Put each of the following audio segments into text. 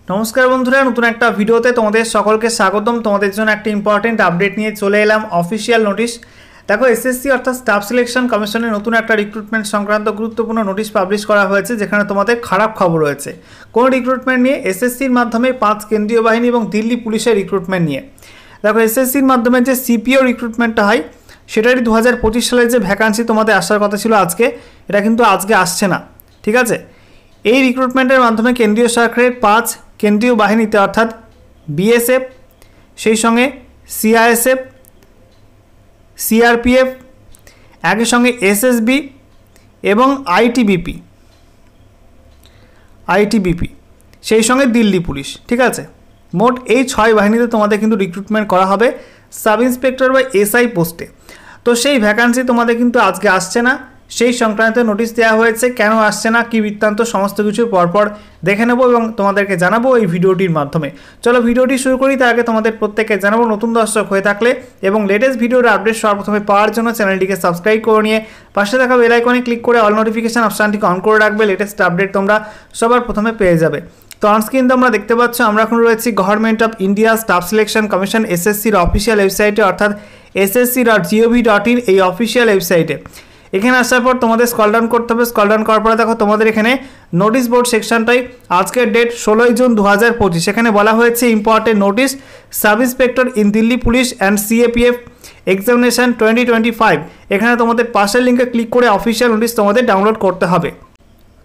नमस्कार बंधुरा नतून एक भिडियोते तुम्हारे सकलके स्वागतम। तुम्हारे जो एक इम्पर्टेंट आपडेट नहीं चले एलाम अफिशियल नोटिस। देखो एसएससी अर्थात स्टाफ सिलेक्शन कमिशনের नतून एक रिक्रुटमेंट संक्रांत गुरुत्वपूर्ण नोटिस पाब्लिश करा হয়েছে যেখানে তোমাদের খারাপ খবর রয়েছে। কোন রিক্রুটমেন্ট নিয়ে? এসএসসির মাধ্যমে 5 কেন্দ্রীয় বাহিনী এবং দিল্লি পুলিশের রিক্রুটমেন্ট নিয়ে। দেখো এসএসসির মাধ্যমে যে সিপিও রিক্রুটমেন্টটা হয় সেটারই 2025 সালে যে ভ্যাকান্সি তোমাদের আসার কথা ছিল আজকে, এটা কিন্তু আজকে আসছে না। ঠিক আছে, এই রিক্রুটমেন্টের মাধ্যমে কেন্দ্রীয় সরকারের 5 কেন্দ্রীয় বাহিনীতে অর্থাৎ বিএসএফ, সেই সঙ্গে সিআইএসএফ, সিআরপিএফ, একই সঙ্গে এসএসবি এবং আইটিবিপি, সেই সঙ্গে দিল্লি পুলিশ। ঠিক আছে, মোট এই 6 বাহিনীতে তোমাদের কিন্তু রিক্রুটমেন্ট করা হবে সাব ইন্সপেক্টর বা এসআই পোস্টে। তো সেই ভ্যাকান্সি তোমাদের কিন্তু আজকে আসছে না, সেই সংক্রান্ত নোটিশ দেওয়া হয়েছে। কেন আসছে না, কী বৃত্তান্ত, সমস্ত কিছু পরপর দেখে নেব এবং তোমাদেরকে জানাবো এই ভিডিওটির মাধ্যমে। চলো ভিডিওটি শুরু করি। তার আগে তোমাদের প্রত্যেককে জানাবো, নতুন দর্শক হয়ে থাকলে এবং লেটেস্ট ভিডিওর আপডেট সবার প্রথমে পাওয়ার জন্য চ্যানেলটিকে সাবস্ক্রাইব করে নিয়ে পাশে থাকা বেল আইকনে ক্লিক করে অল নোটিফিকেশন অপশানটিকে অন করে রাখবে। লেটেস্ট আপডেট তোমরা সবার প্রথমে পেয়ে যাবে। তো অনস্ক্রিন তোমরা দেখতে পাচ্ছ আমরা এখন রয়েছি government of India staff selection commission এসএসসির অফিসিয়াল ওয়েবসাইটে অর্থাৎ ssc.gov.in এই অফিসিয়াল ওয়েবসাইটে। এখানে আসার পর তোমাদের স্ক্রল ডাউন করতে হবে। স্ক্রল ডাউন করার পরে দেখো তোমাদের এখানে নোটিশ বোর্ড সেকশনটাই আজকের ডেট 16 জুন 2025। এখানে বলা হয়েছে important notice sub inspector in Delhi police and CAPF examination 2025। এখানে তোমাদের পাশের লিঙ্কে ক্লিক করে অফিসিয়াল নোটিশ তোমাদের ডাউনলোড করতে হবে।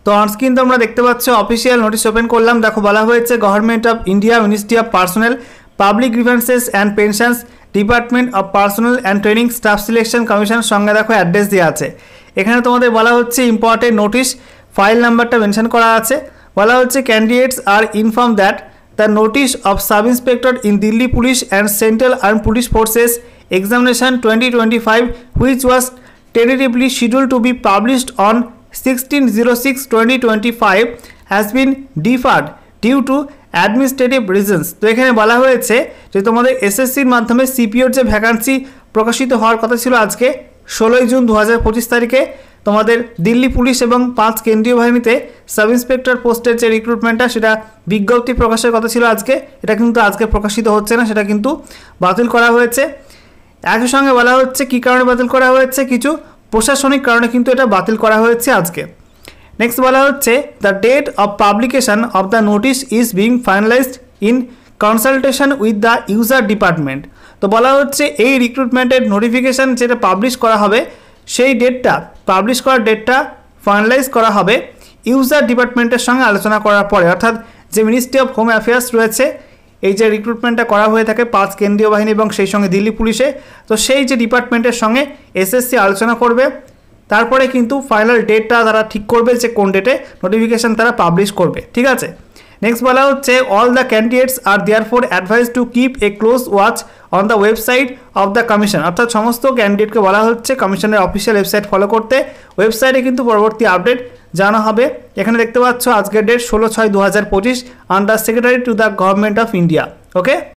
তো অনস্ক্রিন তোমরা দেখতে পাচ্ছ অফিসিয়াল নোটিশ ওপেন করলাম। দেখো বলা হয়েছে government of India ministry of personnel public grievances and pensions department of personnel and training staff selection commission, সঙ্গে দেখো অ্যাড্রেস দেওয়া আছে। এখানে তোমাদের বলা হচ্ছে ইম্পর্টেন্ট নোটিশ, ফাইল নাম্বারটা মেনশন করা আছে। বলা হচ্ছে candidates are inform that the notice of sub inspector in Delhi police and central arm police forces examination 2025 which was tentatively scheduled to be published on 16/06/2025 has bin deferred due to administrative reasons. তো এখানে বলা হয়েছে যে তোমাদের এসএসসির মাধ্যমে সিপিওর যে vacancy প্রকাশিত হওয়ার কথা ছিল আজকে 16 জুন 2025 তারিখে, তোমাদের দিল্লি পুলিশ এবং 5 কেন্দ্রীয় বাহিনীতে সাব ইন্সপেক্টর পোস্টের যে রিক্রুটমেন্টটা সেটা বিজ্ঞপ্তি প্রকাশের কথা ছিল আজকে, এটা কিন্তু আজকে প্রকাশিত হচ্ছে না, সেটা কিন্তু বাতিল করা হয়েছে। একই সঙ্গে বলা হচ্ছে কী কারণে বাতিল করা হয়েছে, কিছু প্রশাসনিক কারণে কিন্তু এটা বাতিল করা হয়েছে আজকে। নেক্সট বলা হচ্ছে the date of publication of the notice is being finalised in consultation with the user department. তো বলা হচ্ছে এই রিক্রুটমেন্টের নোটিফিকেশান যেটা পাবলিশ করা হবে সেই ডেটটা, পাবলিশ করার ডেটটা ফাইনালাইজ করা হবে ইউজার ডিপার্টমেন্টের সঙ্গে আলোচনা করার পরে, অর্থাৎ যে মিনিস্ট্রি অফ হোম অ্যাফেয়ার্স রয়েছে, এই যে রিক্রুটমেন্টটা করা হয়ে থাকে 5 কেন্দ্রীয় বাহিনী এবং সেই সঙ্গে দিল্লি পুলিশে, তো সেই যে ডিপার্টমেন্টের সঙ্গে এসএসসি আলোচনা করবে, তারপরে কিন্তু ফাইনাল ডেটটা তারা ঠিক করবে যে কোন ডেটে নোটিফিকেশান তারা পাবলিশ করবে। ঠিক আছে, নেক্সট বলা হচ্ছে all the candidates are therefore advice to keep a close watch on the website of the commission. অর্থাৎ সমস্ত ক্যান্ডিডেটকে বলা হচ্ছে কমিশনের অফিসিয়াল ওয়েবসাইট ফলো করতে। ওয়েবসাইটে কিন্তু পরবর্তী আপডেট জানা হবে। এখানে দেখতে পাচ্ছ আজকের date 16/6/2025 under secretary to the government of India. Okay.